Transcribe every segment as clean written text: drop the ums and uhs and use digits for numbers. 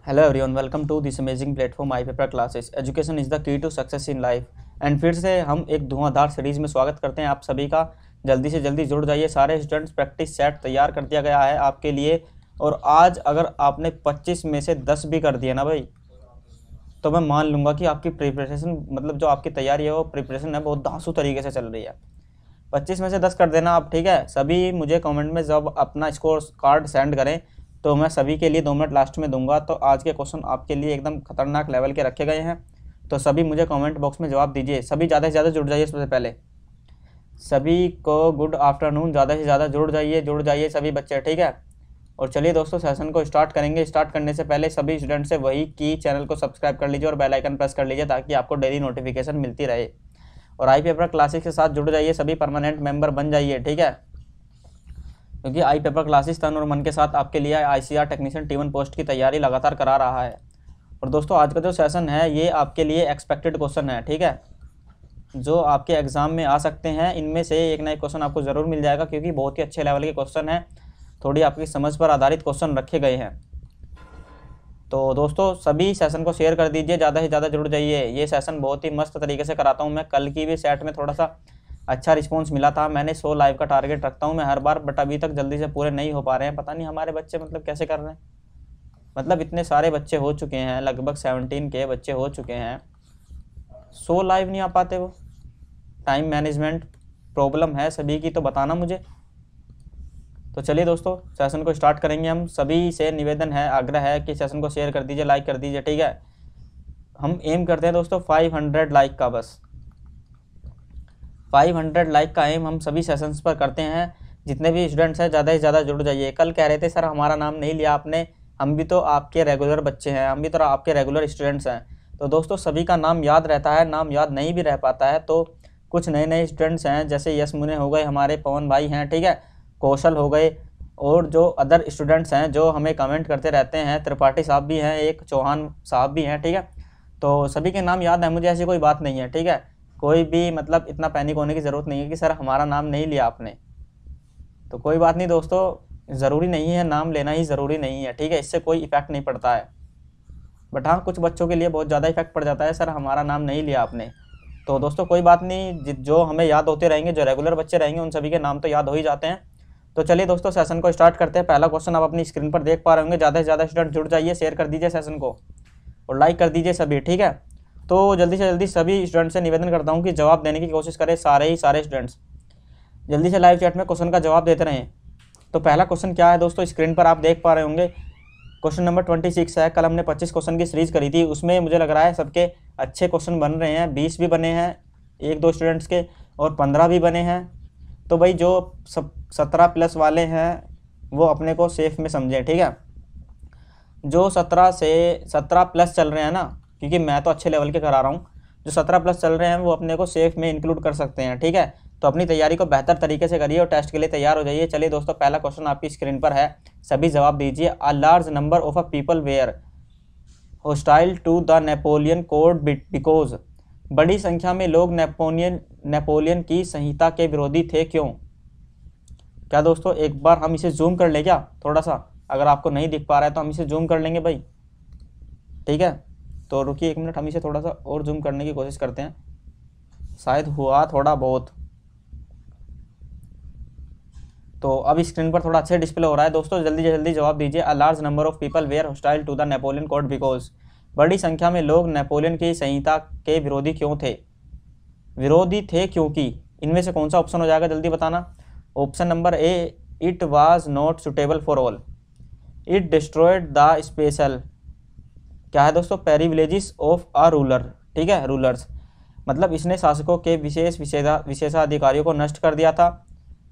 Hello everyone, welcome to this amazing platform I paper classes. Education is the key to success in life. And फिर से हम एक धुआंधार series में स्वागत करते हैं आप सभी का। जल्दी से जल्दी जुड़ जाइए सारे स्टूडेंट्स, प्रैक्टिस सेट तैयार कर दिया गया है आपके लिए। और आज अगर आपने 25 में से 10 भी कर दिए ना भाई, तो मैं मान लूँगा कि आपकी प्रिपरेशन मतलब जो आपकी तैयारी है वो प्रिपरेशन है बहुत धांसू तरीके से चल रही है। 25 में से 10 कर देना आप, ठीक है। सभी मुझे कमेंट में जब अपना स्कोर कार्ड सेंड करें तो मैं सभी के लिए 2 मिनट लास्ट में दूंगा। तो आज के क्वेश्चन आपके लिए एकदम खतरनाक लेवल के रखे गए हैं, तो सभी मुझे कमेंट बॉक्स में जवाब दीजिए। सभी ज़्यादा से ज़्यादा जुड़ जाइए। सबसे पहले सभी को गुड आफ्टरनून, ज़्यादा से ज़्यादा जुड़ जाइए सभी बच्चे, ठीक है। और चलिए दोस्तों, सेशन को स्टार्ट करेंगे। स्टार्ट करने से पहले सभी स्टूडेंट से वही कि चैनल को सब्सक्राइब कर लीजिए और बेल आइकन प्रेस कर लीजिए ताकि आपको डेली नोटिफिकेशन मिलती रहे। और आई पेपर क्लासेस के साथ जुड़ जाइए, सभी परमानेंट मेंबर बन जाइए, ठीक है। क्योंकि आई पेपर क्लासेस तन और मन के साथ आपके लिए आईसीआर टेक्नीशियन T1 पोस्ट की तैयारी लगातार करा रहा है। और दोस्तों, आज का जो सेशन है ये आपके लिए एक्सपेक्टेड क्वेश्चन है, ठीक है, जो आपके एग्जाम में आ सकते हैं। इनमें से एक ना एक क्वेश्चन आपको ज़रूर मिल जाएगा क्योंकि बहुत ही अच्छे लेवल के क्वेश्चन हैं, थोड़ी आपकी समझ पर आधारित क्वेश्चन रखे गए हैं। तो दोस्तों, सभी सेशन को शेयर कर दीजिए, ज़्यादा से ज़्यादा जुड़ जाइए। ये सेशन बहुत ही मस्त तरीके से कराता हूँ मैं। कल की भी सेट में थोड़ा सा अच्छा रिस्पांस मिला था। मैंने 100 लाइव का टारगेट रखता हूँ मैं हर बार, बट अभी तक जल्दी से पूरे नहीं हो पा रहे हैं। पता नहीं हमारे बच्चे मतलब कैसे कर रहे हैं। मतलब इतने सारे बच्चे हो चुके हैं, लगभग 17 के बच्चे हो चुके हैं, 100 लाइव नहीं आ पाते। वो टाइम मैनेजमेंट प्रॉब्लम है सभी की, तो बताना मुझे। तो चलिए दोस्तों, सेशन को स्टार्ट करेंगे। हम सभी से निवेदन है, आग्रह है कि सेशन को शेयर कर दीजिए, लाइक कर दीजिए, ठीक है। हम एम करते हैं दोस्तों 500 लाइक का, बस 500 लाइक का एम हम सभी सेशंस पर करते हैं। जितने भी स्टूडेंट्स हैं ज़्यादा से ज़्यादा जुड़ जाइए। कल कह रहे थे सर हमारा नाम नहीं लिया आपने, हम भी तो आपके रेगुलर बच्चे हैं, हम भी तो आपके रेगुलर स्टूडेंट्स हैं। तो दोस्तों, सभी का नाम याद रहता है, नाम याद नहीं भी रह पाता है। तो कुछ नए नए स्टूडेंट्स हैं, जैसे यश मुने हो गए, हमारे पवन भाई हैं, ठीक है, कौशल हो गए, और जो अदर स्टूडेंट्स हैं जो हमें कमेंट करते रहते हैं, त्रिपाठी साहब भी हैं, एक चौहान साहब भी हैं, ठीक है। तो सभी के नाम याद है मुझे, ऐसी कोई बात नहीं है, ठीक है। कोई भी मतलब इतना पैनिक होने की ज़रूरत नहीं है कि सर हमारा नाम नहीं लिया आपने। तो कोई बात नहीं दोस्तों, ज़रूरी नहीं है नाम लेना ही ज़रूरी नहीं है, ठीक है, इससे कोई इफेक्ट नहीं पड़ता है। बट हाँ, कुछ बच्चों के लिए बहुत ज़्यादा इफेक्ट पड़ जाता है, सर हमारा नाम नहीं लिया आपने। तो दोस्तों कोई बात नहीं, जो हमें याद होते रहेंगे, जो रेगुलर बच्चे रहेंगे उन सभी के नाम तो याद हो ही जाते हैं। तो चलिए दोस्तों, सेशन को स्टार्ट करते हैं। पहला क्वेश्चन आप अपनी स्क्रीन पर देख पा रहे होंगे। ज़्यादा से ज़्यादा स्टूडेंट जुड़ जाइए, शेयर कर दीजिए सेशन को और लाइक कर दीजिए सभी, ठीक है। तो जल्दी से जल्दी सभी स्टूडेंट से निवेदन करता हूँ कि जवाब देने की कोशिश करें। सारे स्टूडेंट्स जल्दी से लाइव चैट में क्वेश्चन का जवाब देते रहें। तो पहला क्वेश्चन क्या है दोस्तों, स्क्रीन पर आप देख पा रहे होंगे। क्वेश्चन नंबर 26 है। कल हमने 25 क्वेश्चन की सीरीज करी थी, उसमें मुझे लग रहा है सबके अच्छे क्वेश्चन बन रहे हैं। 20 भी बने हैं एक दो स्टूडेंट्स के, और 15 भी बने हैं। तो भाई जो 17 प्लस वाले हैं वो अपने को सेफ में समझें, ठीक है। जो 17 प्लस चल रहे हैं ना, क्योंकि मैं तो अच्छे लेवल के करा रहा हूँ, जो 17 प्लस चल रहे हैं वो अपने को सेफ में इंक्लूड कर सकते हैं, ठीक है। तो अपनी तैयारी को बेहतर तरीके से करिए और टेस्ट के लिए तैयार हो जाइए। चलिए दोस्तों, पहला क्वेश्चन आपकी स्क्रीन पर है, सभी जवाब दीजिए। A large number of a people were hostile to the Napoleon code because. बड़ी संख्या में लोग नेपोलियन की संहिता के विरोधी थे, क्यों। क्या दोस्तों, एक बार हम इसे जूम कर ले क्या थोड़ा सा, अगर आपको नहीं दिख पा रहा है तो हम इसे जूम कर लेंगे भाई, ठीक है। तो रुकिए 1 मिनट, हम इसे थोड़ा सा और जूम करने की कोशिश करते हैं, शायद हुआ थोड़ा बहुत। तो अब स्क्रीन पर थोड़ा अच्छे डिस्प्ले हो रहा है। दोस्तों जल्दी से जल्दी जवाब दीजिए। A large number of people were hostile to the Napoleon code because. बड़ी संख्या में लोग नेपोलियन की संहिता के विरोधी क्यों थे। विरोधी थे क्योंकि, इनमें से कौन सा ऑप्शन हो जाएगा जल्दी बताना। Option number A, it was not suitable for all. It destroyed the special, क्या है दोस्तों, प्रिविलेजेस ऑफ अ रूलर, ठीक है, रूलर्स। मतलब इसने शासकों के विशेषाधिकारियों को नष्ट कर दिया था।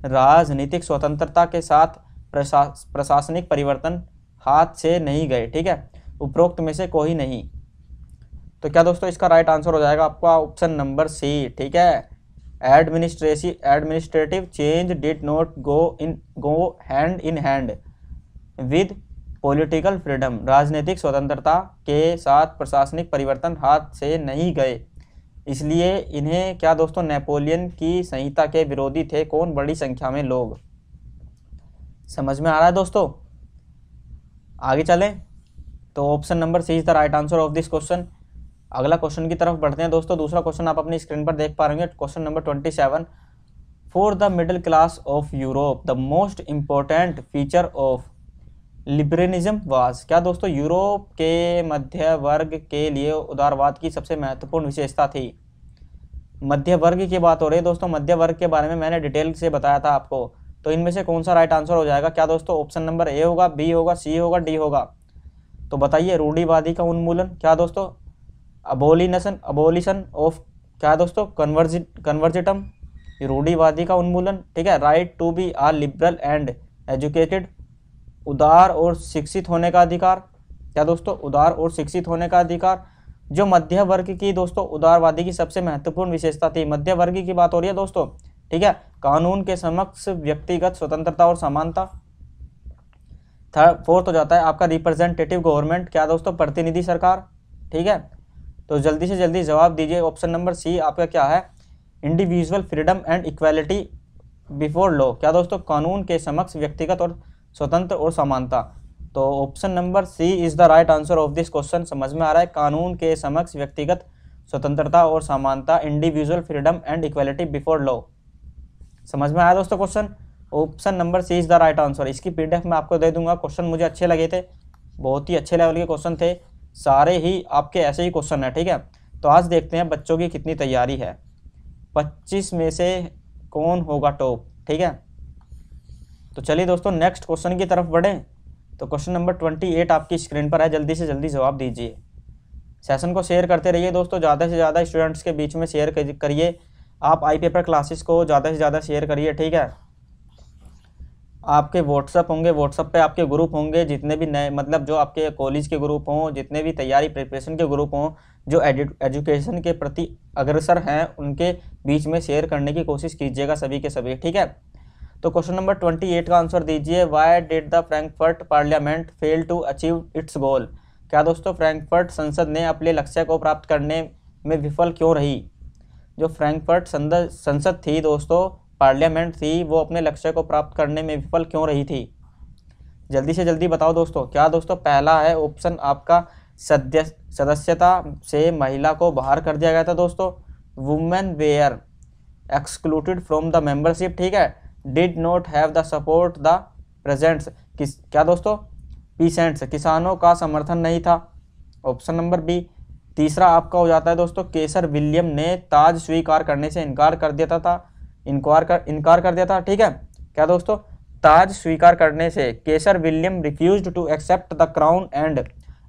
राजनीतिक स्वतंत्रता के साथ प्रशासनिक परिवर्तन हाथ से नहीं गए, ठीक है, उपरोक्त में से कोई नहीं। तो क्या दोस्तों इसका राइट आंसर हो जाएगा आपका ऑप्शन नंबर सी, ठीक है। Administrative change did not go hand in hand with political freedom. राजनीतिक स्वतंत्रता के साथ प्रशासनिक परिवर्तन हाथ से नहीं गए, इसलिए इन्हें क्या दोस्तों, नेपोलियन की संहिता के विरोधी थे कौन, बड़ी संख्या में लोग। समझ में आ रहा है दोस्तों, आगे चलें। तो option number C is the right answer of this question. अगला क्वेश्चन की तरफ बढ़ते हैं दोस्तों। दूसरा क्वेश्चन आप अपनी स्क्रीन पर देख पा रहे हैं, question number 27। For the middle class of Europe the most important feature of liberalism was. क्या दोस्तों यूरोप के मध्य वर्ग के लिए उदारवाद की सबसे महत्वपूर्ण विशेषता थी। मध्य वर्ग की बात हो रही है दोस्तों, मध्य वर्ग के बारे में मैंने डिटेल से बताया था आपको। तो इनमें से कौन सा राइट आंसर हो जाएगा? क्या दोस्तों ऑप्शन नंबर ए होगा, बी होगा, सी होगा, डी होगा? तो बताइए। रूढ़िवादी का उन्मूलन, क्या दोस्तों अबोलिशन ऑफ, क्या दोस्तों कन्वर्जिटम, रूढ़िवादी का उन्मूलन, ठीक है। Right to be are liberal and educated, उदार और शिक्षित होने का अधिकार, क्या दोस्तों उदार और शिक्षित होने का अधिकार। जो मध्य वर्ग की दोस्तों उदारवादी की सबसे महत्वपूर्ण विशेषता थी, मध्य वर्ग की बात हो रही है दोस्तों, ठीक है। कानून के समक्ष व्यक्तिगत स्वतंत्रता और समानता। फोर्थ हो जाता है आपका रिप्रेजेंटेटिव गवर्नमेंट, क्या दोस्तों प्रतिनिधि सरकार, ठीक है। तो जल्दी से जल्दी जवाब दीजिए। ऑप्शन नंबर सी आपका क्या है? Individual freedom and equality before law, क्या दोस्तों कानून के समक्ष व्यक्तिगत और स्वतंत्र और समानता। तो option number C is the right answer of this question. समझ में आ रहा है? कानून के समक्ष व्यक्तिगत स्वतंत्रता और समानता, individual freedom and equality before law. समझ में आया दोस्तों question? Option number C is the right answer. इसकी पीडीएफ मैं आपको दे दूंगा। क्वेश्चन मुझे अच्छे लगे थे, बहुत ही अच्छे लेवल के क्वेश्चन थे, सारे ही आपके ऐसे ही क्वेश्चन है, ठीक है। तो आज देखते हैं बच्चों की कितनी तैयारी है, 25 में से कौन होगा टॉप, ठीक है। तो चलिए दोस्तों नेक्स्ट क्वेश्चन की तरफ बढ़ें। तो क्वेश्चन नंबर 28 आपकी स्क्रीन पर है, जल्दी से जल्दी जवाब दीजिए। सेशन को शेयर करते रहिए दोस्तों, ज़्यादा से ज़्यादा स्टूडेंट्स के बीच में शेयर करिए। आप आई पेपर क्लासेस को ज़्यादा से ज़्यादा शेयर करिए, ठीक है। आपके व्हाट्सअप होंगे, व्हाट्सअप पे आपके ग्रुप होंगे, जितने भी नए मतलब जो आपके कॉलेज के ग्रुप हों, जितने भी तैयारी प्रिपरेशन के ग्रुप हों, जो एजुकेशन के प्रति अग्रसर हैं, उनके बीच में शेयर करने की कोशिश कीजिएगा सभी के सभी, ठीक है। तो क्वेश्चन नंबर 28 का आंसर दीजिए। Why did the Frankfurt parliament fail to achieve its goal. क्या दोस्तों फ्रैंकफर्ट संसद ने अपने लक्ष्य को प्राप्त करने में विफल क्यों रही। जो फ्रैंकफर्ट संसद थी दोस्तों, पार्लियामेंट थी, वो अपने लक्ष्य को प्राप्त करने में विफल क्यों रही थी। जल्दी से जल्दी बताओ दोस्तों। क्या दोस्तों पहला है ऑप्शन आपका सदस्यता से महिला को बाहर कर दिया गया था दोस्तों। Women were excluded from the membership, ठीक है। Did not have the support the presents, क्या दोस्तों पीसेंट्स, किसानों का समर्थन नहीं था। Option number B. तीसरा आपका हो जाता है दोस्तों केसर विलियम ने ताज स्वीकार करने से इनकार कर दिया था, ठीक है। क्या दोस्तों ताज स्वीकार करने से Kaiser William refused to accept the crown and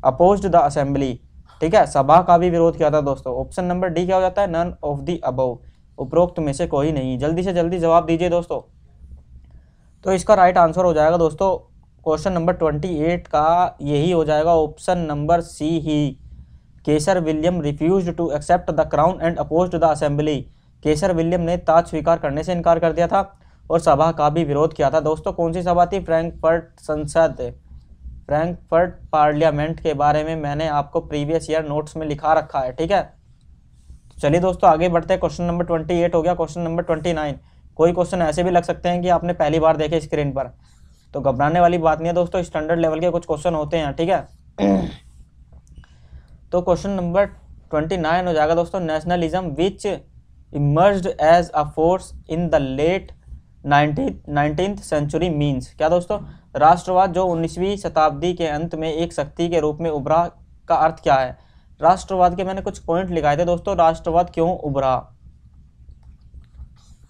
opposed the assembly, ठीक है। सभा का भी विरोध किया था दोस्तों। ऑप्शन नंबर डी क्या हो जाता है? नन ऑफ द अबव, उपरोक्त में से कोई नहीं। जल्दी से जल्दी जवाब दीजिए दोस्तों। तो इसका राइट आंसर हो जाएगा दोस्तों क्वेश्चन नंबर 28 का यही हो जाएगा, ऑप्शन नंबर सी ही। Kaiser William refused to accept the crown and opposed the assembly. Kaiser William ने ताज स्वीकार करने से इनकार कर दिया था और सभा का भी विरोध किया था दोस्तों। कौन सी सभा थी? फ्रैंकफर्ट संसद, फ्रैंकफर्ट पार्लियामेंट के बारे में मैंने आपको प्रीवियस ईयर नोट्स में लिखा रखा है, ठीक है। तो चलिए दोस्तों आगे बढ़ते हैं। क्वेश्चन नंबर 28 हो गया। Question number 29। कोई क्वेश्चन ऐसे भी लग सकते हैं कि आपने पहली बार देखे स्क्रीन पर, तो घबराने वाली बात नहीं है दोस्तों, स्टैंडर्ड लेवल के कुछ क्वेश्चन होते हैं, ठीक है। तो क्वेश्चन नंबर 29 हो जाएगा दोस्तों। Nationalism which emerged as a force in the late 19th century means. क्या दोस्तों राष्ट्रवाद जो 19वीं शताब्दी के अंत में एक शक्ति के रूप में उभरा का अर्थ क्या है। राष्ट्रवाद के मैंने कुछ पॉइंट लिखाए थे दोस्तों, राष्ट्रवाद क्यों उभरा।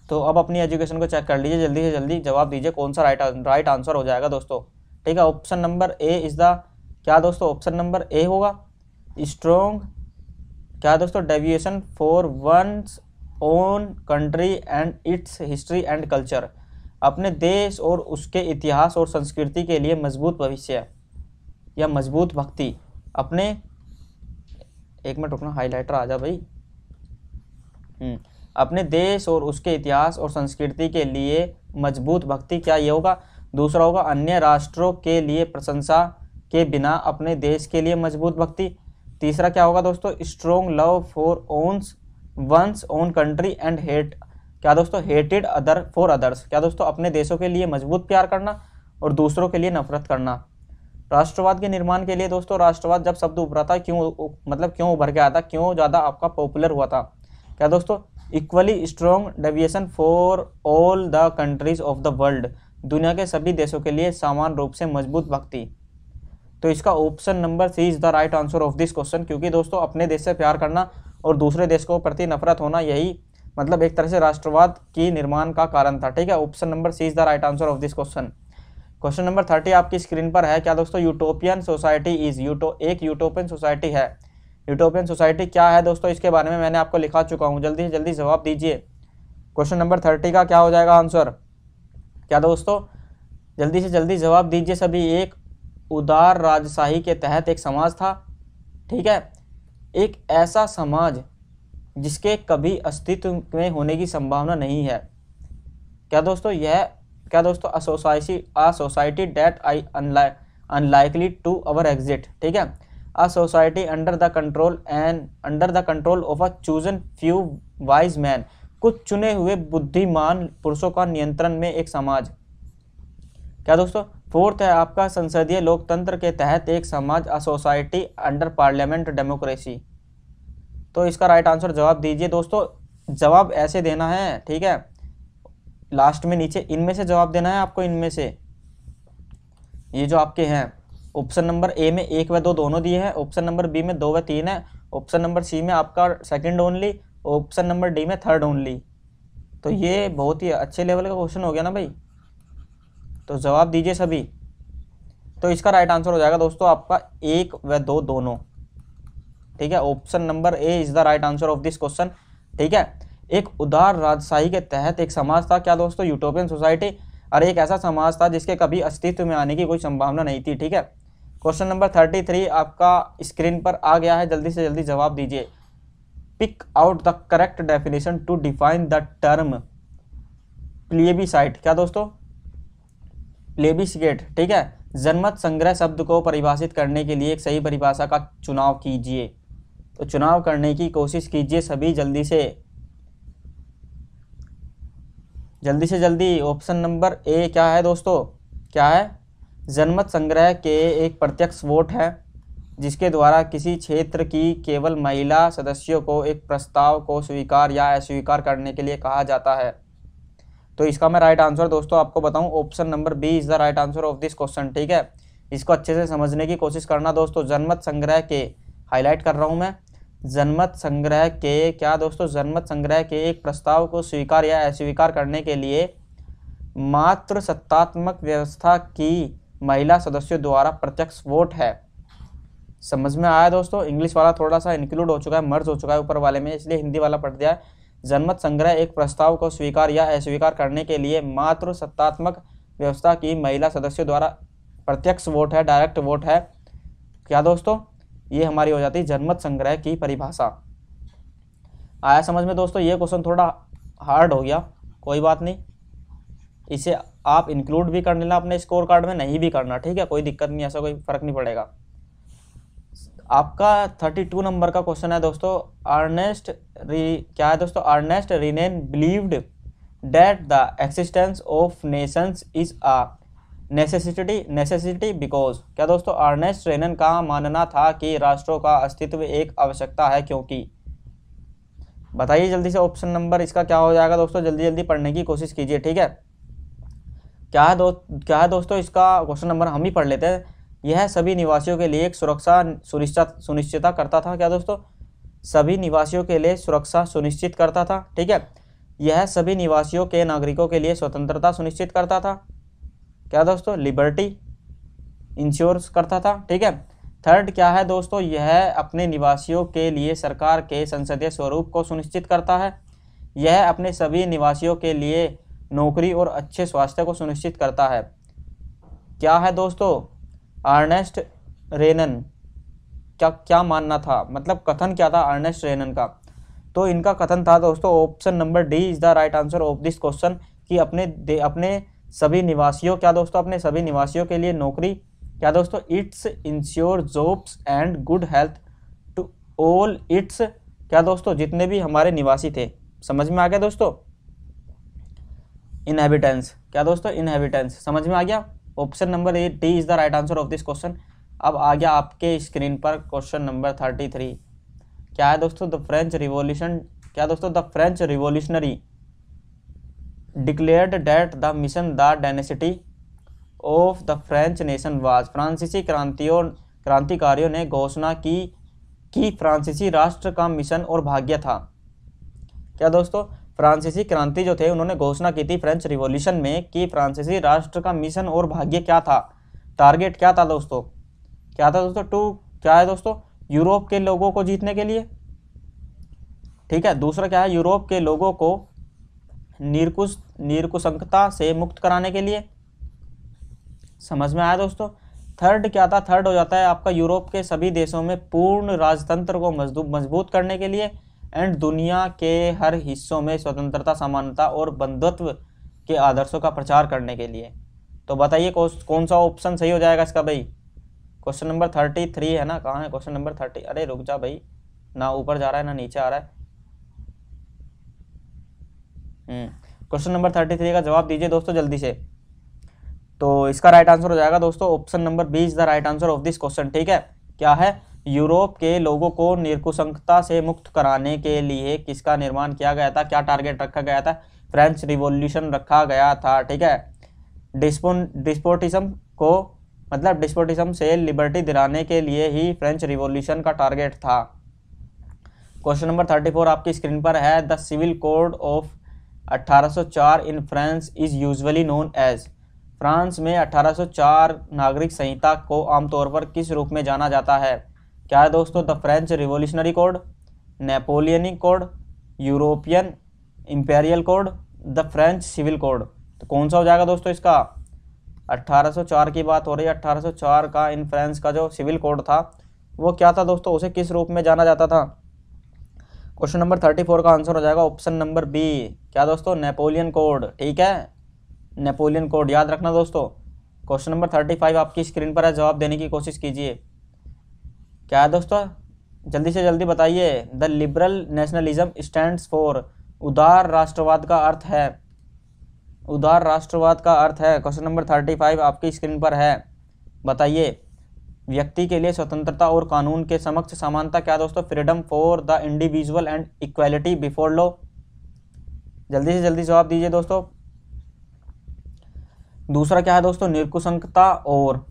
तो अब अपनी एजुकेशन को चेक कर लीजिए, जल्दी से जल्दी जवाब दीजिए कौन सा राइट आंसर हो जाएगा दोस्तों, ठीक है। Option number A is the, क्या दोस्तों ऑप्शन नंबर ए होगा स्ट्रॉन्ग, क्या दोस्तों deviation for one's own country and it's history and culture. अपने देश और उसके इतिहास और संस्कृति के लिए मजबूत भविष्य या मजबूत भक्ति। अपने, एक मिनट रुकना, हाईलाइटर आ जा भाई। अपने देश और उसके इतिहास और संस्कृति के लिए मजबूत भक्ति, क्या ये होगा। दूसरा होगा अन्य राष्ट्रों के लिए प्रशंसा के बिना अपने देश के लिए मजबूत भक्ति। तीसरा क्या होगा दोस्तों strong love for one's own country and hate, क्या दोस्तों हेटेड अदर फॉर अदर्स। क्या दोस्तों अपने देशों के लिए मजबूत प्यार करना और दूसरों के लिए नफरत करना। राष्ट्रवाद के निर्माण के लिए दोस्तों, राष्ट्रवाद जब शब्द उभरा था, क्यों उभर के आया था, क्यों ज़्यादा आपका पॉपुलर हुआ था? क्या दोस्तों? Equally strong deviation for all the countries of the world, दुनिया के सभी देशों के लिए समान रूप से मजबूत भक्ति। तो इसका option number C is the right answer of this question, क्योंकि दोस्तों अपने देश से प्यार करना और दूसरे देश को प्रति नफरत होना, यही मतलब एक तरह से राष्ट्रवाद की निर्माण का कारण था। ठीक है, option number C is the right answer of this question. Question number 30 आपकी स्क्रीन पर है। क्या दोस्तों? यूटोपियन सोसाइटी इज एक यूटोपियन सोसाइटी है। यूटोपियन सोसाइटी क्या है दोस्तों? इसके बारे में मैंने आपको लिखा चुका हूँ, जल्दी से जल्दी जवाब दीजिए। क्वेश्चन नंबर 30 का क्या हो जाएगा आंसर? क्या दोस्तों? जल्दी से जल्दी जवाब दीजिए सभी। एक उदार राजशाही के तहत एक समाज था। ठीक है, एक ऐसा समाज जिसके कभी अस्तित्व में होने की संभावना नहीं है। क्या दोस्तों? क्या दोस्तों? A society that I unlikely to ever exist. ठीक है, a society under the control of a chosen few wise man, कुछ चुने हुए बुद्धिमान पुरुषों का नियंत्रण में एक समाज। क्या दोस्तों? फोर्थ है आपका संसदीय लोकतंत्र के तहत एक समाज, अ सोसाइटी अंडर पार्लियामेंट डेमोक्रेसी। तो इसका राइट आंसर जवाब दीजिए दोस्तों। जवाब ऐसे देना है, ठीक है, लास्ट में नीचे इनमें से जवाब देना है आपको। इनमें से ये जो आपके हैं, ऑप्शन नंबर ए में 1 व 2 दोनों दिए हैं, ऑप्शन नंबर बी में 2 व 3 है, ऑप्शन नंबर सी में आपका second only, option number D में थर्ड ओनली। तो ये बहुत ही अच्छे लेवल का क्वेश्चन हो गया ना भाई। तो जवाब दीजिए सभी। तो इसका राइट आंसर हो जाएगा दोस्तों आपका 1 व 2 दोनों। ठीक है, option number A is the right answer of this question. ठीक है, एक उदार राजशाही के तहत एक समाज था। क्या दोस्तों? यूटोपियन सोसाइटी, और एक ऐसा समाज था जिसके कभी अस्तित्व में आने की कोई संभावना नहीं थी। ठीक है, क्वेश्चन नंबर 33 आपका स्क्रीन पर आ गया है, जल्दी से जल्दी जवाब दीजिए। Pick out the correct definition to define the term plebiscite. क्या दोस्तों? प्लेबिस्केट। ठीक है, जनमत संग्रह शब्द को परिभाषित करने के लिए एक सही परिभाषा का चुनाव कीजिए। तो चुनाव करने की कोशिश कीजिए सभी, जल्दी से जल्दी। ऑप्शन नंबर ए क्या है दोस्तों? क्या है? जनमत संग्रह के एक प्रत्यक्ष वोट है जिसके द्वारा किसी क्षेत्र की केवल महिला सदस्यों को एक प्रस्ताव को स्वीकार या अस्वीकार करने के लिए कहा जाता है। तो इसका मैं राइट आंसर दोस्तों आपको बताऊं, option number B is the right answer of this question. ठीक है, इसको अच्छे से समझने की कोशिश करना दोस्तों। जनमत संग्रह के, हाईलाइट कर रहा हूं मैं, जनमत संग्रह के, क्या दोस्तों? जनमत संग्रह के एक प्रस्ताव को स्वीकार या अस्वीकार करने के लिए मात्र सत्तात्मक व्यवस्था की महिला सदस्यों द्वारा प्रत्यक्ष वोट है। समझ में आया दोस्तों? इंग्लिश वाला थोड़ा सा इंक्लूड हो चुका है, मर्ज हो चुका है ऊपर वाले में, इसलिए हिंदी वाला पढ़ दिया है। जनमत संग्रह एक प्रस्ताव को स्वीकार या अस्वीकार करने के लिए मात्र सत्तात्मक व्यवस्था की महिला सदस्यों द्वारा प्रत्यक्ष वोट है, डायरेक्ट वोट है। क्या दोस्तों? ये हमारी हो जाती है जनमत संग्रह की परिभाषा। आया समझ में दोस्तों? ये क्वेश्चन थोड़ा हार्ड हो गया, कोई बात नहीं, इसे आप इंक्लूड भी कर लेना अपने स्कोर कार्ड में, नहीं भी करना, ठीक है, कोई दिक्कत नहीं, ऐसा कोई फर्क नहीं पड़ेगा। आपका 32 नंबर का क्वेश्चन है दोस्तों। क्या है दोस्तों? Ernest Renan believed that the existence of nations is a necessity because. क्या दोस्तों? अर्नेस्ट रेनन का मानना था कि राष्ट्रों का अस्तित्व एक आवश्यकता है क्योंकि। बताइए जल्दी से ऑप्शन नंबर इसका क्या हो जाएगा दोस्तों, जल्दी जल्दी पढ़ने की कोशिश कीजिए। ठीक है, क्या है दोस्तों? इसका क्वेश्चन नंबर हम ही पढ़ लेते हैं। यह सभी निवासियों के लिए एक सुरक्षा सुनिश्चित करता था। क्या दोस्तों? सभी निवासियों के लिए सुरक्षा सुनिश्चित करता था। ठीक है, यह सभी निवासियों के नागरिकों के लिए स्वतंत्रता सुनिश्चित करता था। क्या दोस्तों? लिबर्टी इंश्योर करता था। ठीक है, थर्ड क्या है दोस्तों? यह अपने निवासियों के लिए सरकार के संसदीय स्वरूप को सुनिश्चित करता है। यह अपने सभी निवासियों के लिए नौकरी और अच्छे स्वास्थ्य को सुनिश्चित करता है। क्या है दोस्तों? अर्नेस्ट रेनन क्या मानना था, मतलब कथन क्या था अर्नेस्ट रेनन का? तो इनका कथन था दोस्तों, option number D is the right answer of this question, कि अपने सभी निवासियों, क्या दोस्तों? अपने सभी निवासियों के लिए नौकरी, क्या दोस्तों? It's ensure jobs and good health to all it's, क्या दोस्तों? जितने भी हमारे निवासी थे। समझ में आ गया दोस्तों? इनहेबिटेंस। क्या दोस्तों? इनहेबिटेंस समझ में आ गया। Option number A D is the right answer of this question. अब आ गया आपके स्क्रीन पर क्वेश्चन नंबर 33। क्या है दोस्तों? द फ्रेंच रिवॉल्यूशन, क्या दोस्तों? The French revolutionary declared that the mission the dynasty of the French nation was. फ्रांसीसी क्रांतिकारियों ने घोषणा की कि फ्रांसीसी राष्ट्र का मिशन और भाग्य था। क्या दोस्तों? फ्रांसीसी क्रांति जो थे उन्होंने घोषणा की थी फ्रेंच रिवॉल्यूशन में कि फ्रांसीसी राष्ट्र का मिशन और भाग्य क्या था, टारगेट क्या था दोस्तों? क्या था दोस्तों? क्या है दोस्तों? यूरोप के लोगों को जीतने के लिए, ठीक है। दूसरा क्या है? यूरोप के लोगों को निरकुशंकता से मुक्त कराने के लिए। समझ में आया दोस्तों? थर्ड क्या था? थर्ड हो जाता है आपका यूरोप के सभी देशों में पूर्ण राजतंत्र को मजबूत करने के लिए एंड दुनिया के हर हिस्सों में स्वतंत्रता, समानता और बंधुत्व के आदर्शों का प्रचार करने के लिए। तो बताइए कौन सा ऑप्शन सही हो जाएगा इसका भाई? क्वेश्चन नंबर 33 है ना? कहाँ है क्वेश्चन नंबर 30? अरे रुक जा भाई, ना ऊपर जा रहा है ना नीचे आ रहा है। क्वेश्चन नंबर 33 का जवाब दीजिए दोस्तों जल्दी से। तो इसका राइट आंसर हो जाएगा दोस्तों option number B is the right answer of this question, ठीक है। क्या है? यूरोप के लोगों को निरकुशंकता से मुक्त कराने के लिए किसका निर्माण किया गया था? क्या टारगेट रखा गया था? फ्रेंच रिवॉल्यूशन रखा गया था, ठीक है। डिस्पोटिज्म को, मतलब डिस्पोटिज्म से लिबर्टी दिलाने के लिए ही फ्रेंच रिवॉल्यूशन का टारगेट था। क्वेश्चन नंबर 34 आपकी स्क्रीन पर है। The civil code of 1804 in France is usually known as. France में 1804 नागरिक संहिता को आमतौर पर किस रूप में जाना जाता है? क्या है दोस्तों? The French revolutionary code, Napoleonic code, European imperial code, the French civil code. तो कौन सा हो जाएगा दोस्तों इसका? 1804 की बात हो रही है। 1804 का इन फ्रांस का जो सिविल कोड था वो क्या था दोस्तों? उसे किस रूप में जाना जाता था? क्वेश्चन नंबर 34 का आंसर हो जाएगा ऑप्शन नंबर बी। क्या दोस्तों? नेपोलियन कोड, ठीक है। नेपोलियन कोड याद रखना दोस्तों। क्वेश्चन नंबर 35 आपकी स्क्रीन पर है, जवाब देने की कोशिश कीजिए। क्या है दोस्तों? जल्दी से जल्दी बताइए। The liberal nationalism stands for. उदार राष्ट्रवाद का अर्थ है, उदार राष्ट्रवाद का अर्थ है। क्वेश्चन नंबर 35 आपकी स्क्रीन पर है, बताइए। व्यक्ति के लिए स्वतंत्रता और कानून के समक्ष समानता। क्या दोस्तों? Freedom for the individual and equality before law. जल्दी से जल्दी जवाब दीजिए दोस्तों। दूसरा क्या है दोस्तों? निरकुशंकता और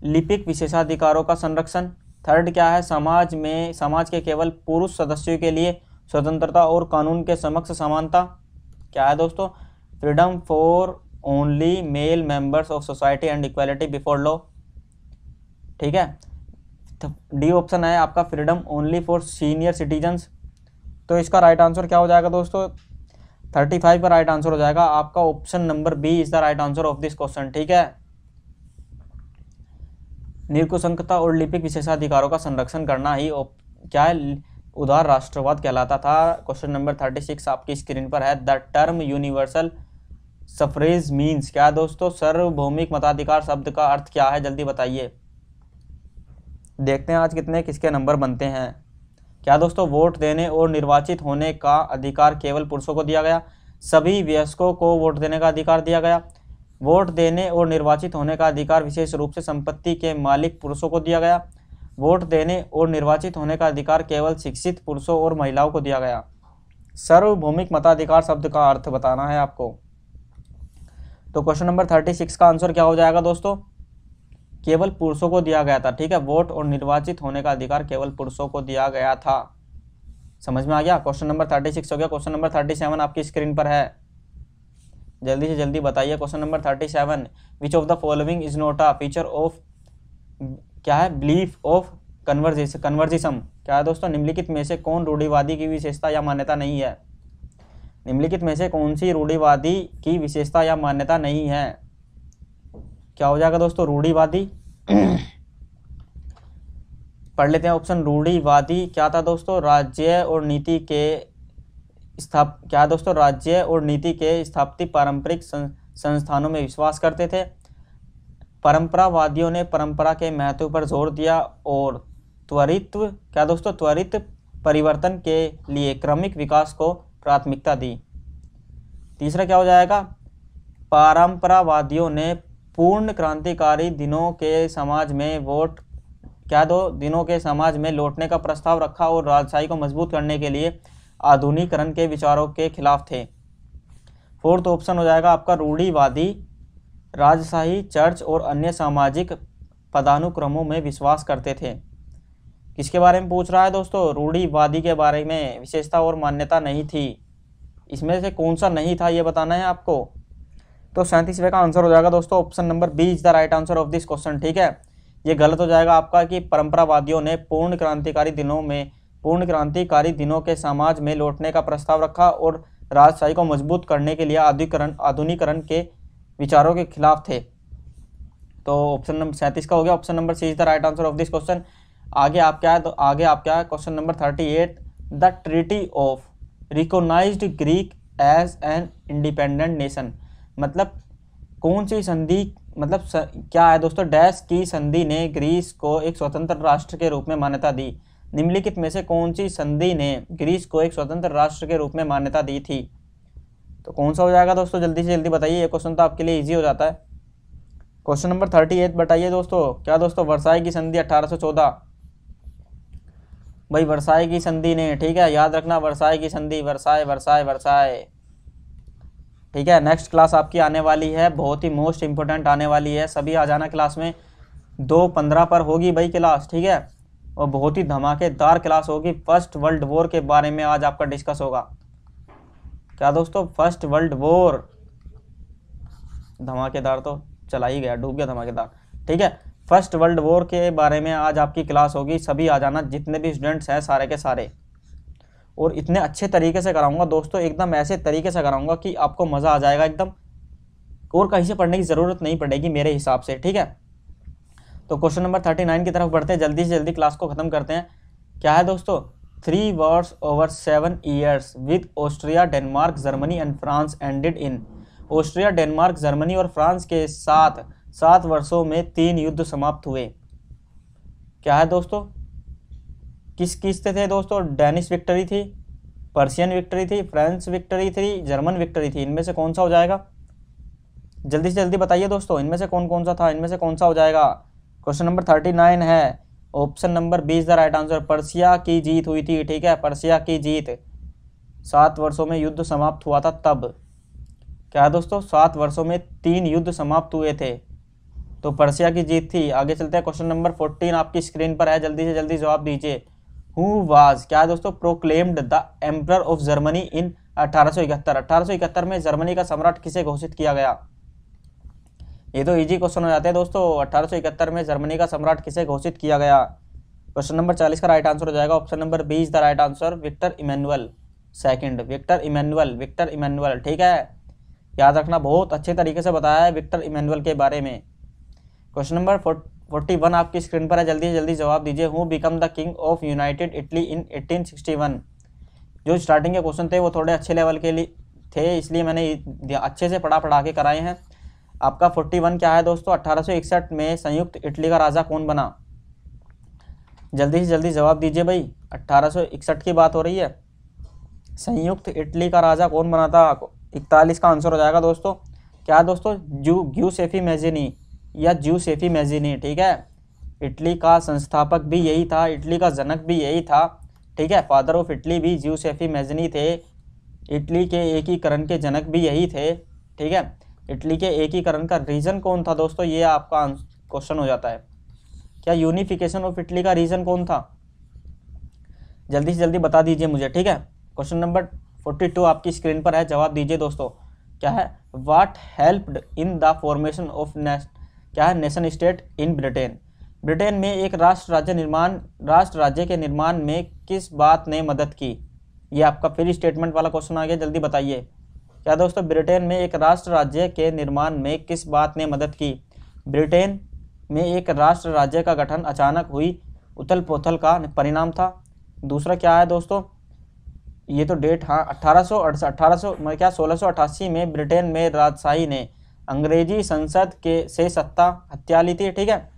लिपिक विशेषाधिकारों का संरक्षण। थर्ड क्या है? समाज के केवल पुरुष सदस्यों के लिए स्वतंत्रता और कानून के समक्ष समानता। क्या है दोस्तों? Freedom for only male members of society and equality before law, ठीक है। डी ऑप्शन है आपका freedom only for senior citizens. तो इसका राइट आंसर क्या हो जाएगा दोस्तों? 35 का राइट आंसर हो जाएगा आपका option number B is the right answer of this question, ठीक है। निरकुशंकता और लिपिक विशेषाधिकारों का संरक्षण करना ही क्या है? उदार राष्ट्रवाद कहलाता था। क्वेश्चन नंबर 36 आपकी स्क्रीन पर है। The term universal suffrage means. क्या दोस्तों? सार्वभौमिक मताधिकार शब्द का अर्थ क्या है? जल्दी बताइए। देखते हैं आज किसके नंबर बनते हैं। क्या दोस्तों? वोट देने और निर्वाचित होने का अधिकार केवल पुरुषों को दिया गया। सभी वयस्कों को वोट देने का अधिकार दिया गया। वोट देने और निर्वाचित होने का अधिकार विशेष रूप से संपत्ति के मालिक पुरुषों को दिया गया। वोट देने और निर्वाचित होने का अधिकार केवल शिक्षित पुरुषों और महिलाओं को दिया गया। सार्वभौमिक मताधिकार शब्द का अर्थ बताना है आपको। तो क्वेश्चन नंबर 36 का आंसर क्या हो जाएगा दोस्तों? केवल पुरुषों को दिया गया था, ठीक है। वोट और निर्वाचित होने का अधिकार केवल पुरुषों को दिया गया था। समझ में आ गया? क्वेश्चन नंबर 36 हो गया। क्वेश्चन नंबर 37 आपकी स्क्रीन पर है, जल्दी से जल्दी बताइए। Question number 37, which of the following is not a feature of, क्या है? Belief of convergism. क्या है दोस्तों? निम्नलिखित में से कौन रूढ़िवादी की विशेषता या मान्यता नहीं है? निम्नलिखित में से कौन सी रूढ़िवादी की विशेषता या मान्यता नहीं है? क्या हो जाएगा दोस्तों? रूढ़िवादी। पढ़ लेते हैं ऑप्शन। रूढ़िवादी क्या था दोस्तों? राज्य और नीति के क्या दोस्तों? राज्य और नीति के स्थापित पारंपरिक संस्थानों में विश्वास करते थे। परंपरावादियों ने परंपरा के महत्व पर जोर दिया और क्या दोस्तों? त्वरित परिवर्तन के लिए क्रमिक विकास को प्राथमिकता दी। तीसरा क्या हो जाएगा? परंपरावादियों ने पूर्ण क्रांतिकारी दिनों के समाज में दिनों के समाज में लौटने का प्रस्ताव रखा और राजशाही को मजबूत करने के लिए आधुनिकीकरण के विचारों के खिलाफ थे। फोर्थ ऑप्शन हो जाएगा आपका रूढ़िवादी राजशाही, चर्च और अन्य सामाजिक पदानुक्रमों में विश्वास करते थे। किसके बारे में पूछ रहा है दोस्तों? रूढ़िवादी के बारे में विशेषता और मान्यता नहीं थी। इसमें से कौन सा नहीं था ये बताना है आपको। तो 37वें का आंसर हो जाएगा दोस्तों option number B is the right answer of this question. ठीक है, ये गलत हो जाएगा आपका कि परंपरावादियों ने पूर्ण क्रांतिकारी दिनों के समाज में लौटने का प्रस्ताव रखा और राजशाही को मजबूत करने के लिए आधुनिकीकरण के विचारों के खिलाफ थे। तो ऑप्शन नंबर 37 का हो गया, option number C is the right answer of this question. आगे आप क्या है? तो आगे आप क्या है? Question number 38, the treaty of recognised Greek as an independent nation, मतलब कौन सी संधि, मतलब क्या है दोस्तों? डैश की संधि ने ग्रीस को एक स्वतंत्र राष्ट्र के रूप में मान्यता दी। निम्नलिखित में से कौन सी संधि ने ग्रीस को एक स्वतंत्र राष्ट्र के रूप में मान्यता दी थी? तो कौन सा हो जाएगा दोस्तों? जल्दी से जल्दी बताइए, ये क्वेश्चन तो आपके लिए इजी हो जाता है। क्वेश्चन नंबर 38 बताइए दोस्तों। क्या दोस्तों? वर्साई की संधि 1814। भाई वर्साई की संधि ने, ठीक है, याद रखना वर्साई की संधि, वर्साई वर्साई वर्साई। ठीक है, नेक्स्ट क्लास आपकी आने वाली है, बहुत ही मोस्ट इंपोर्टेंट आने वाली है, सभी आ जाना क्लास में। 2:15 पर होगी भाई क्लास, ठीक है, और बहुत ही धमाकेदार क्लास होगी। फर्स्ट वर्ल्ड वॉर के बारे में आज आपका डिस्कस होगा। क्या दोस्तों? फर्स्ट वर्ल्ड वॉर, धमाकेदार तो चला ही गया, डूब गया धमाकेदार। ठीक है, फर्स्ट वर्ल्ड वॉर के बारे में आज आपकी क्लास होगी, सभी आ जाना, जितने भी स्टूडेंट्स हैं सारे के सारे। और इतने अच्छे तरीके से कराऊंगा दोस्तों, एकदम ऐसे तरीके से कराऊंगा कि आपको मज़ा आ जाएगा एकदम, और कहीं से पढ़ने की ज़रूरत नहीं पड़ेगी मेरे हिसाब से। ठीक है, तो क्वेश्चन नंबर 39 की तरफ बढ़ते हैं, जल्दी से जल्दी क्लास को ख़त्म करते हैं। क्या है दोस्तों? 3 wars over 7 years with Austria, Denmark, Germany and France ended in. Austria, Denmark, Germany और फ्रांस के साथ 7 वर्षों में 3 युद्ध समाप्त हुए। क्या है दोस्तों? किस किस थे दोस्तों? डेनिश विक्ट्री थी, पर्शियन विक्ट्री थी, फ्रेंच विक्ट्री थी, जर्मन विक्ट्री थी। इनमें से कौन सा हो जाएगा? जल्दी से जल्दी बताइए दोस्तों, इनमें से कौन कौन सा था, इनमें से कौन सा हो जाएगा? क्वेश्चन नंबर 39 है, option number B is the right answer. Persia की जीत हुई थी। ठीक है, पर्शिया की जीत, 7 वर्षों में युद्ध समाप्त हुआ था तब। क्या है दोस्तों? 7 वर्षों में 3 युद्ध समाप्त हुए थे, तो पर्शिया की जीत थी। आगे चलते हैं, क्वेश्चन नंबर 14 आपकी स्क्रीन पर है, जल्दी से जल्दी जवाब दीजिए। हु वाज, क्या है दोस्तों? Proclaimed the emperor of Germany in 1871। 1871 में जर्मनी का सम्राट किसे घोषित किया गया? ये तो इजी क्वेश्चन हो जाते हैं दोस्तों। 1871 में जर्मनी का सम्राट किसे घोषित किया गया? क्वेश्चन नंबर 40 का राइट आंसर हो जाएगा option number B is the right answer, Victor Emmanuel second. Victor Emmanuel, ठीक है, याद रखना, बहुत अच्छे तरीके से बताया है विक्टर इमैनुअल के बारे में। क्वेश्चन नंबर 41 आपकी स्क्रीन पर है, जल्दी से जल्दी जवाब दीजिए। Who become the king of United Italy इन 1861। जो स्टार्टिंग के क्वेश्चन थे वो थोड़े अच्छे लेवल के लिए थे, इसलिए मैंने अच्छे से पढ़ा के कराए हैं। आपका 41 क्या है दोस्तों? 1861 में संयुक्त इटली का राजा कौन बना? जल्दी से जल्दी जवाब दीजिए भाई, 1861 की बात हो रही है, संयुक्त इटली का राजा कौन बना था? 41 का आंसर हो जाएगा दोस्तों। क्या है दोस्तों? ज्यूसेफी मैजिनी या ज्यूसेफी मैजिनी। ठीक है, इटली का संस्थापक भी यही था, इटली का जनक भी यही था। ठीक है, फादर ऑफ इटली भी ज्यूसेफी मैजिनी थे। इटली के एकीकरण के जनक भी यही थे। ठीक है, इटली के एकीकरण का रीजन कौन था दोस्तों? ये आपका क्वेश्चन हो जाता है। क्या यूनिफिकेशन ऑफ इटली का रीजन कौन था? जल्दी से जल्दी बता दीजिए मुझे। ठीक है, क्वेश्चन नंबर 42 आपकी स्क्रीन पर है, जवाब दीजिए दोस्तों। क्या है? What helped in the formation of nation state in Britain. Britain में एक राष्ट्र राज्य के निर्माण में किस बात ने मदद की? ये आपका फिर स्टेटमेंट वाला क्वेश्चन आ गया, जल्दी बताइए। क्या दोस्तों? ब्रिटेन में एक राष्ट्र राज्य के निर्माण में किस बात ने मदद की? ब्रिटेन में एक राष्ट्र राज्य का गठन अचानक हुई उथल पुथल का परिणाम था। दूसरा क्या है दोस्तों? ये तो डेट, हाँ, 1688 में ब्रिटेन में राजशाही ने अंग्रेजी संसद से सत्ता हत्या ली थी। ठीक है,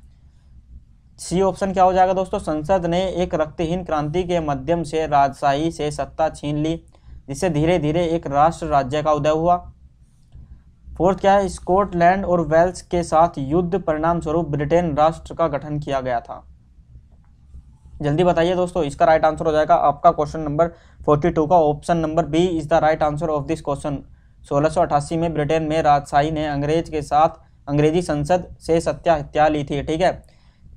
सी ऑप्शन क्या हो जाएगा दोस्तों? संसद ने एक रक्तहीन क्रांति के माध्यम से राजशाही से सत्ता छीन ली, जिससे धीरे धीरे एक राष्ट्र राज्य का उदय हुआ। फोर्थ क्या है, स्कॉटलैंड और वेल्स के साथ युद्ध परिणाम स्वरूप ब्रिटेन राष्ट्र का गठन किया गया था। जल्दी बताइए दोस्तों, इसका राइट आंसर हो जाएगा आपका क्वेश्चन नंबर 42 का option number B is the right answer of this question. 1688 में ब्रिटेन में राजशाही ने अंग्रेजी संसद से सत्ता ली थी, ठीक है।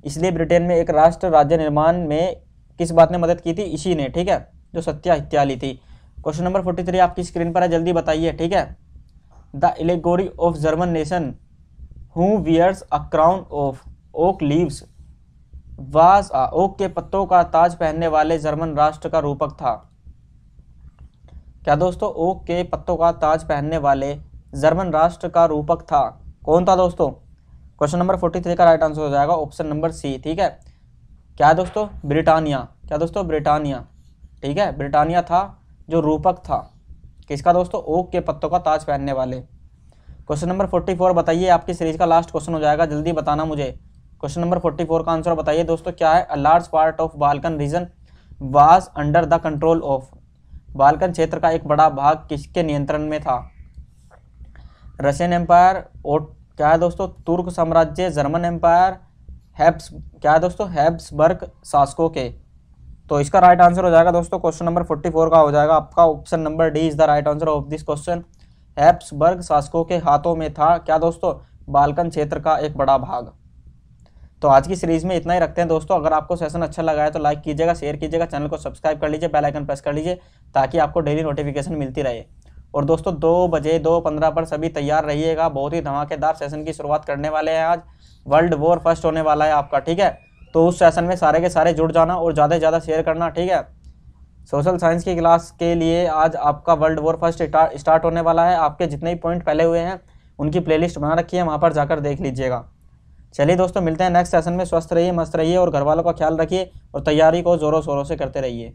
इसलिए ब्रिटेन में एक राष्ट्र राज्य निर्माण में किस बात ने मदद की थी, इसी ने, ठीक है, जो सत्ता ली थी। क्वेश्चन नंबर 43 आपकी स्क्रीन पर है, जल्दी बताइए, ठीक है। The allegory of German nation who wears a crown of oak leaves was oak के पत्तों का ताज पहनने वाले जर्मन राष्ट्र का रूपक था। क्या दोस्तों, ओक के पत्तों का ताज पहनने वाले जर्मन राष्ट्र का रूपक था, कौन था दोस्तों? क्वेश्चन नंबर 43 का राइट आंसर हो जाएगा ऑप्शन नंबर सी, ठीक है। क्या दोस्तों, ब्रिटानिया। क्या दोस्तों, ब्रिटानिया, ठीक है, ब्रिटानिया था जो रूपक था किसका दोस्तों, ओक के पत्तों का ताज पहनने वाले। क्वेश्चन नंबर 44 बताइए, आपकी सीरीज का लास्ट क्वेश्चन हो जाएगा, जल्दी बताना मुझे। क्वेश्चन नंबर 44 का आंसर बताइए दोस्तों, क्या है? A large part of Balkan reason was under the control of. Balkan क्षेत्र का एक बड़ा भाग किसके नियंत्रण में था? रशियन एम्पायर, और क्या है दोस्तों, तुर्क साम्राज्य, जर्मन एम्पायर, क्या है दोस्तों, हैब्सबर्ग शासकों के। तो इसका राइट आंसर हो जाएगा दोस्तों, क्वेश्चन नंबर 44 का हो जाएगा आपका option number D is the right answer of this question. Habsburg शासकों के हाथों में था क्या दोस्तों, बाल्कन क्षेत्र का एक बड़ा भाग। तो आज की सीरीज में इतना ही रखते हैं दोस्तों। अगर आपको सेशन अच्छा लगा है तो लाइक कीजिएगा, शेयर कीजिएगा, चैनल को सब्सक्राइब कर लीजिए, बेल आइकन प्रेस कर लीजिए ताकि आपको डेली नोटिफिकेशन मिलती रहे। और दोस्तों 2 बजे 2:15 पर सभी तैयार रहिएगा, बहुत ही धमाकेदार सेशन की शुरुआत करने वाले हैं आज। वर्ल्ड वॉर फर्स्ट होने वाला है आपका, ठीक है। तो उस सेशन में सारे के सारे जुड़ जाना और ज़्यादा से ज़्यादा शेयर करना, ठीक है। सोशल साइंस की क्लास के लिए आज आपका वर्ल्ड वॉर फर्स्ट स्टार्ट होने वाला है। आपके जितने भी पॉइंट पहले हुए हैं उनकी प्लेलिस्ट बना रखी है, वहाँ पर जाकर देख लीजिएगा। चलिए दोस्तों, मिलते हैं नेक्स्ट सेशन में। स्वस्थ रहिए, मस्त रहिए और घर वालों का ख्याल रखिए और तैयारी को ज़ोरों शोरों से करते रहिए।